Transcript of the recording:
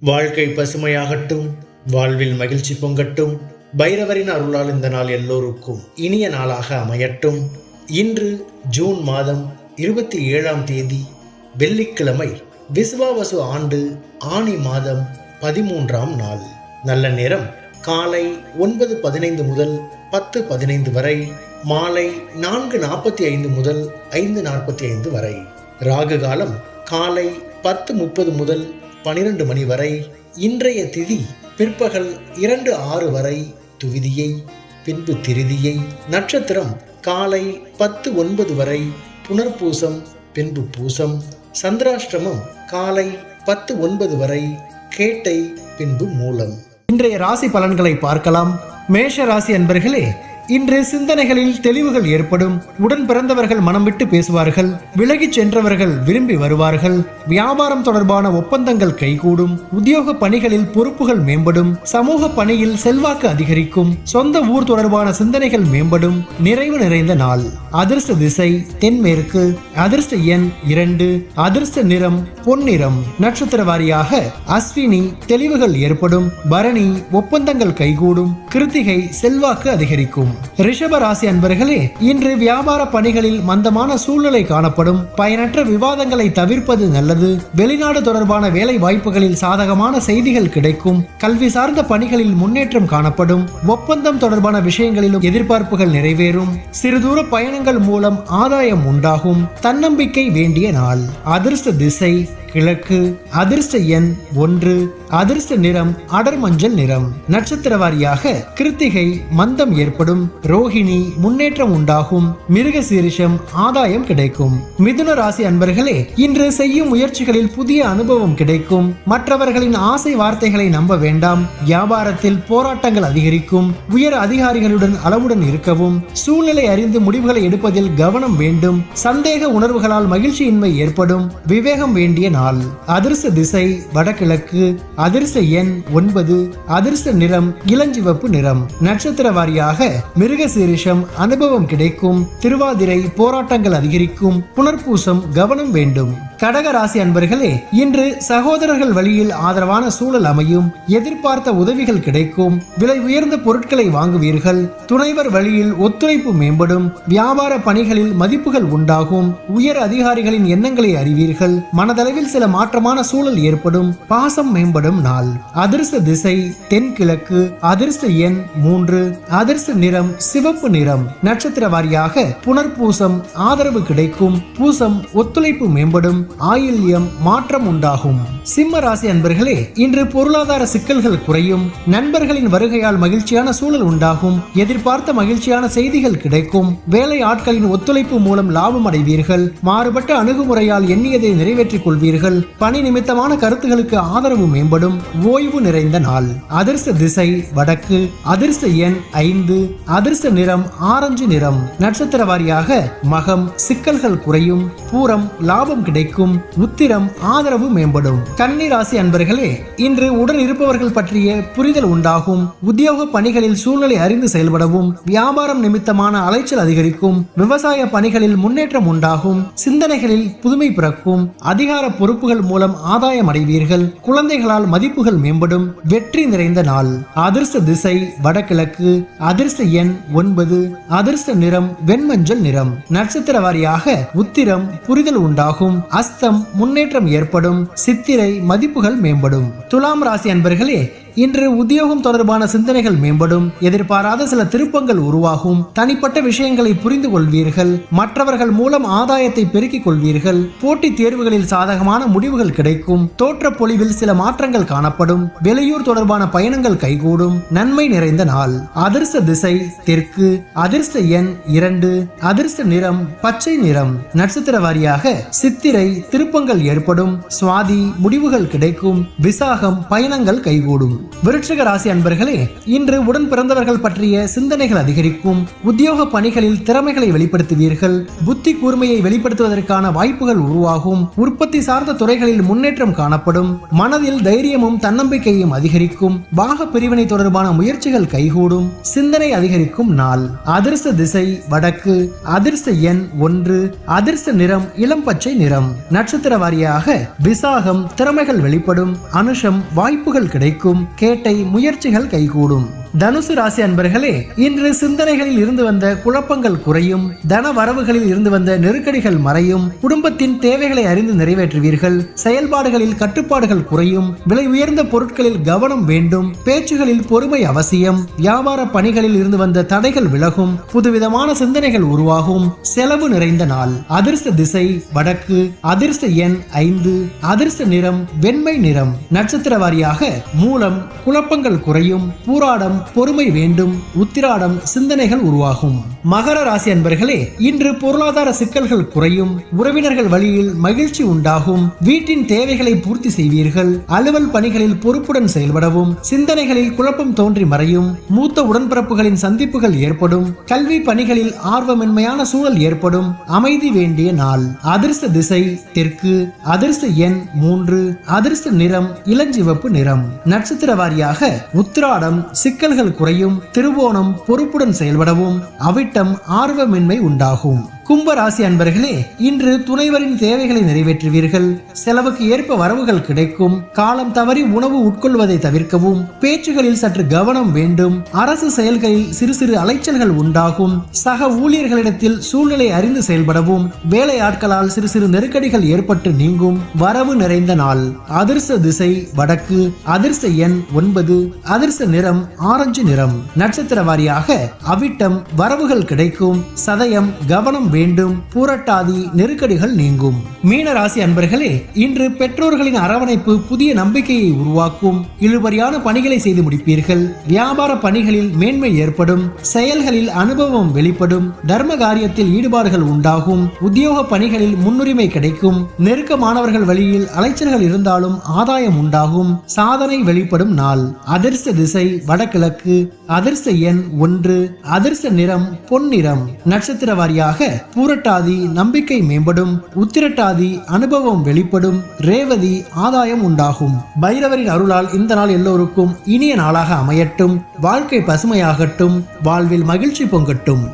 வாழ்க்கை பசுமையாகட்டும், வாழ்வில் மகிழ்ச்சி பொங்கட்டும். பைரவரின் அருளால் இந்த நாள் எல்லோருக்கும் இனிய நாளாக அமையட்டும். இன்று ஜூன் மாதம் 27ஆம் தேதி வெள்ளிக்கிழமை, விசுவாவசு ஆண்டு ஆனி மாதம் 13ஆம் நாள். நல்ல நேரம் காலை 9:15 முதல் 10:15 வரை, மாலை 4:45 முதல் 5:45 வரை. ராகு காலம் காலை 10:30 முதல் 12 மணி வரை. இன்றைய திதி பிற்பகல் 2:06 வரை துவிதியை, பின்பு திருதியை. நட்சத்திரம் காலை 10:09 வரை புனர்பூசம், பின்பு பூசம். சந்திராஷ்டிரமம் காலை 10:09 வரை கேட்டை, பின்பு மூலம். இன்றைய ராசி பலன்களை பார்க்கலாம். மேஷ ராசி அன்பர்களே, இன்று சிந்தனைகளில் தெளிவுகள் ஏற்படும். உடன் பிறந்தவர்கள் மனம் விட்டு பேசுவார்கள். விலகிச் சென்றவர்கள் விரும்பி வருவார்கள். வியாபாரம் தொடர்பான ஒப்பந்தங்கள் கைகூடும். உத்தியோக பணிகளில் பொறுப்புகள் மேம்படும். சமூக பணியில் செல்வாக்கு அதிகரிக்கும். சொந்த ஊர் தொடர்பான சிந்தனைகள் மேம்படும். நிறைவு நிறைந்த நாள். அதிர்ஷ்ட திசை தென்மேற்கு. அதிர்ஷ்ட எண் 2. அதிர்ஷ்ட நிறம் பொன்னிறம். நட்சத்திர வாரியாக அஸ்வினி தெளிவுகள் ஏற்படும். பரணி ஒப்பந்தங்கள் கைகூடும். கிருத்திகை செல்வாக்கு அதிகரிக்கும். ரிஷப ராசி அன்பர்களே, இன்று வியாபார பணிகளில் மந்தமான சூழ்நிலை காணப்படும். பயனற்ற விவாதங்களை தவிர்ப்பது நல்லது. வெளிநாடு தொடர்பான வேலை வாய்ப்புகளில் சாதகமான செய்திகள் கிடைக்கும். கல்வி சார்ந்த பணிகளில் முன்னேற்றம் காணப்படும். ஒப்பந்தம் தொடர்பான விஷயங்களிலும் எதிர்பார்ப்புகள் நிறைவேறும். சிறு தூர பயணங்கள் மூலம் ஆதாயம் உண்டாகும். தன்னம்பிக்கை வேண்டிய நாள். அதிர்ஷ்ட திசை கிழக்கு. அதிர்ஷ்ட எண் 1. அதிர்ஷ்ட நிறம் அடர் மஞ்சள் நிறம். நட்சத்திர வாரியாக கிருத்திகை மந்தம் ஏற்படும். ரோஹிணி முன்னேற்றம் உண்டாகும். மிருக சீரிஷம் ஆதாயம் கிடைக்கும். மிதுன ராசி அன்பர்களே, இன்று செய்யும் முயற்சிகளில் புதிய அனுபவம் கிடைக்கும். மற்றவர்களின் ஆசை வார்த்தைகளை நம்ப வேண்டாம். வியாபாரத்தில் போராட்டங்கள் அதிகரிக்கும். உயர் அதிகாரிகளுடன் அளவுடன் இருக்கவும். சூழ்நிலை அறிந்து முடிவுகளை எடுப்பதில் கவனம் வேண்டும். சந்தேக உணர்வுகளால் மகிழ்ச்சியின்மை ஏற்படும். விவேகம் வேண்டிய நாள். அதிர்ஷ்ட திசை வடகிழக்கு. அதிர்ஷ்ட எண் 9. அதிர்ஷ்ட நிறம் இளஞ்சிவப்பு நிறம். நட்சத்திர வாரியாக மிருக சீரிஷம் அனுபவம் கிடைக்கும். திருவாதிரை போராட்டங்கள் அதிகரிக்கும். புனர்பூசம் கவனம் வேண்டும். கடக ராசி அன்பர்களே, இன்று சகோதரர்கள் வழியில் ஆதரவான சூழல் அமையும். எதிர்பார்த்த உதவிகள் கிடைக்கும். விலை உயர்ந்த பொருட்களை வாங்குவீர்கள். துணைவர் வழியில் ஒத்துழைப்பு மேம்படும். வியாபார பணிகளில் மதிப்புகள் உண்டாகும். உயர் அதிகாரிகளின் எண்ணங்களை அறிவீர்கள். மனதளவில் சில மாற்றமான சூழல் ஏற்படும். பாசம் மேம்படும் நாள். அதிர்ஷ்ட திசை தென்கிழக்கு. அதிர்ஷ்ட எண் 3. அதிர்ஷ்ட நிறம் சிவப்பு நிறம். நட்சத்திர வாரியாக புனர்பூசம் ஆதரவு கிடைக்கும். பூசம் ஒத்துழைப்பு மேம்படும். ஆயில்யம் மாற்றம் உண்டாகும். சிம்ம ராசி அன்பர்களே, இன்று பொருளாதார சிக்கல்கள் குறையும். நண்பர்களின் வருகையால் மகிழ்ச்சியான சூழல் உண்டாகும். எதிர்பார்த்த மகிழ்ச்சியான செய்திகள் கிடைக்கும். வேலை ஆட்களின் ஒத்துழைப்பு மூலம் லாபம் அடைவீர்கள். மாறுபட்ட அணுகுமுறையால் எண்ணியதை நிறைவேற்றிக் கொள்வீர்கள். பணி நிமித்தமான கருத்துகளுக்கு ஆதரவு மேம்படும். ஓய்வு நிறைந்த நாள். அதிர்ஷ்ட திசை வடக்கு. அதிர்ஷ்ட எண் 5. அதிர்ஷ்ட நிறம் ஆரஞ்சு நிறம். நட்சத்திர வாரியாக மகம் சிக்கல்கள் குறையும். பூரம் லாபம் கிடைக்கும். உத்திரம் ஆதரவு மேம்படும். கன்னி ராசி அன்பர்களே, இன்று உடன் இருப்பவர்கள் பற்றிய புரிதல் உண்டாகும். உத்தியோக பணிகளில் சூழ்நிலை அறிந்து செயல்படவும். வியாபாரம் நிமித்தமான அலைச்சல் அதிகரிக்கும். விவசாய பணிகளில் முன்னேற்றம் உண்டாகும். சிந்தனைகளில் புதுமை பிறக்கும். அதிகார பொறுப்புகள் மூலம் ஆதாயம் அடைவீர்கள். குழந்தைகளால் மதிப்புகள் மேம்படும். வெற்றி நிறைந்த நாள். அதிர்ஷ்ட திசை வடகிழக்கு. அதிர்ஷ்ட எண் 9. அதிர்ஷ்ட நிறம் வெண்மஞ்சள் நிறம். நட்சத்திர வாரியாக உத்திரம் புரிதல் உண்டாகும். அஸ்தம் முன்னேற்றம் ஏற்படும். சித்திரை மதிப்புகள் மேம்படும். துலாம் ராசி அன்பர்களே, இன்று உத்தியோகம் தொடர்பான சிந்தனைகள் மேம்படும். எதிர்பாராத சில திருப்பங்கள் உருவாகும். தனிப்பட்ட விஷயங்களை புரிந்து கொள்வீர்கள். மற்றவர்கள் மூலம் ஆதாயத்தை பெருக்கிக் கொள்வீர்கள். போட்டித் தேர்வுகளில் சாதகமான முடிவுகள் கிடைக்கும். தோற்ற பொலிவில் சில மாற்றங்கள் காணப்படும். வெளியூர் தொடர்பான பயணங்கள் கைகூடும். நன்மை நிறைந்த நாள். அதிர்ஷ்ட திசை தெற்கு. அதிர்ஷ்ட எண் 2. அதிர்ஷ்ட நிறம் பச்சை நிறம். நட்சத்திர வாரியாக சித்திரை திருப்பங்கள் ஏற்படும். சுவாதி முடிவுகள் கிடைக்கும். விசாகம் பயணங்கள் கைகூடும். விருச்சிக ராசி அன்பர்களே, இன்று உடன் பிறந்தவர்கள் பற்றிய சிந்தனைகள் அதிகரிக்கும். உத்தியோக பணிகளில் திறமைகளை வெளிப்படுத்துவீர்கள். புத்தி கூர்மையை வெளிப்படுத்துவதற்கான வாய்ப்புகள் உருவாகும். உற்பத்தி சார்ந்த துறைகளில் முன்னேற்றம் காணப்படும். மனதில் தைரியமும் தன்னம்பிக்கையும் அதிகரிக்கும். பாக பிரிவினை தொடர்பான முயற்சிகள் கைகூடும். சிந்தனை அதிகரிக்கும் நாள். அதிர்ஷ்ட திசை வடக்கு. அதிர்ஷ்ட எண் 1. அதிர்ஷ்ட நிறம் இளம் பச்சை நிறம். நட்சத்திர வாரியாக விசாகம் திறமைகள் வெளிப்படும். அனுஷம் வாய்ப்புகள் கிடைக்கும். கேட்டை முயற்சிகள் கைகூடும். தனுசு ராசி அன்பர்களே, இன்று சிந்தனைகளில் இருந்து வந்த குழப்பங்கள் குறையும். தன வரவுகளில் இருந்து வந்த நெருக்கடிகள் மறையும். குடும்பத்தின் தேவைகளை அறிந்து நிறைவேற்றுவீர்கள். செயல்பாடுகளில் கட்டுப்பாடுகள் குறையும். விலை உயர்ந்த பொருட்களில் கவனம் வேண்டும். பேச்சுகளில் பொறுமை அவசியம். வியாபார பணிகளில் இருந்து வந்த தடைகள் விலகும். புதுவிதமான சிந்தனைகள் உருவாகும். செலவு நிறைந்த நாள். அதிர்ஷ்ட திசை வடக்கு. அதிர்ஷ்ட எண் 5. அதிர்ஷ்ட நிறம் வெண்மை நிறம். நட்சத்திர வாரியாக மூலம் குழப்பங்கள் குறையும். பூராடம் பொறுமை வேண்டும். உத்திராடம் சிந்தனைகள் உருவாகும். மகர ராசி அன்பர்களே, இன்று பொருளாதார சிக்கல்கள் குறையும். உறவினர்கள் வழியில் மகிழ்ச்சி உண்டாகும். வீட்டின் தேவைகளை பூர்த்தி செய்வீர்கள். அலுவல் பணிகளில் பொறுப்புடன் செயல்படவும். சிந்தனைகளில் குழப்பம் தோன்றி மறையும். மூத்த உடன்பிறப்புகளின் சந்திப்புகள் ஏற்படும். கல்வி பணிகளில் ஆர்வமின்மையான சூழல் ஏற்படும். அமைதி வேண்டிய நாள். அதிர்ஷ்ட திசை தெற்கு. அதிர்ஷ்ட எண் 3. அதிர்ஷ்ட நிறம் இளஞ்சிவப்பு நிறம். நட்சத்திர வாரியாக உத்திராடம் சிக்கல்கள் குறையும். திருவோணம் பொறுப்புடன் செயல்படவும். அவிட்டம் ஆர்வமின்மை உண்டாகும். கும்ப ராசி அன்பர்களே, இன்று துணைவரின் தேவைகளை நிறைவேற்றுவீர்கள். செலவுக்கு ஏற்ப வரவுகள் கிடைக்கும். காலம் தவறி உணவு உட்கொள்வதை தவிர்க்கவும். பேச்சுகளில் சற்று கவனம் வேண்டும். அரசு செயல்களில் சிறு சிறு அலைச்சல்கள் உண்டாகும். சக ஊழியர்களிடத்தில் சூழ்நிலை அறிந்து செயல்படவும். வேலை ஆட்களால் சிறு சிறு நெருக்கடிகள் ஏற்பட்டு நீங்கும். வரவு நிறைந்த நாள். அதிர்ஷ்ட திசை வடக்கு. அதிர்ஷ்ட எண் 9. அதிர்ஷ்ட நிறம் ஆரஞ்சு நிறம். நட்சத்திர வாரியாக அவிட்டம் வரவுகள் கிடைக்கும். சதயம் கவனம் வேண்டும். பூரட்டாதி நெருக்கடிகள் நீங்கும். மீன ராசி அன்பர்களே, இன்று பெற்றோர்களின் அரவணைப்பு புதிய நம்பிக்கையை உருவாக்கும். இழுபறியான பணிகளை செய்து முடிப்பீர்கள். வியாபார பணிகளில் மேன்மை ஏற்படும். செயல்களில் அனுபவம் வெளிப்படும். தர்ம காரியத்தில் ஈடுபாடுகள் உண்டாகும். உத்தியோக பணிகளில் முன்னுரிமை கிடைக்கும். நெருக்கமானவர்கள் வழியில் அலைச்சல்கள் இருந்தாலும் ஆதாயம் உண்டாகும். சாதனை வெளிப்படும் நாள். அதிர்ஷ்ட திசை வடகிழக்கு. அதிர்ஷ்ட எண் 1. அதிர்ஷ்ட நிறம் பொன்னிறம். நட்சத்திர வாரியாக பூரட்டாதி நம்பிக்கை மேம்படும். உத்திரட்டாதி அனுபவம் வெளிப்படும். ரேவதி ஆதாயம் உண்டாகும். பைரவரின் அருளால் இந்த நாள் எல்லோருக்கும் இனிய நாளாக அமையட்டும். வாழ்க்கை பசுமையாகட்டும். வாழ்வில் மகிழ்ச்சி பொங்கட்டும்.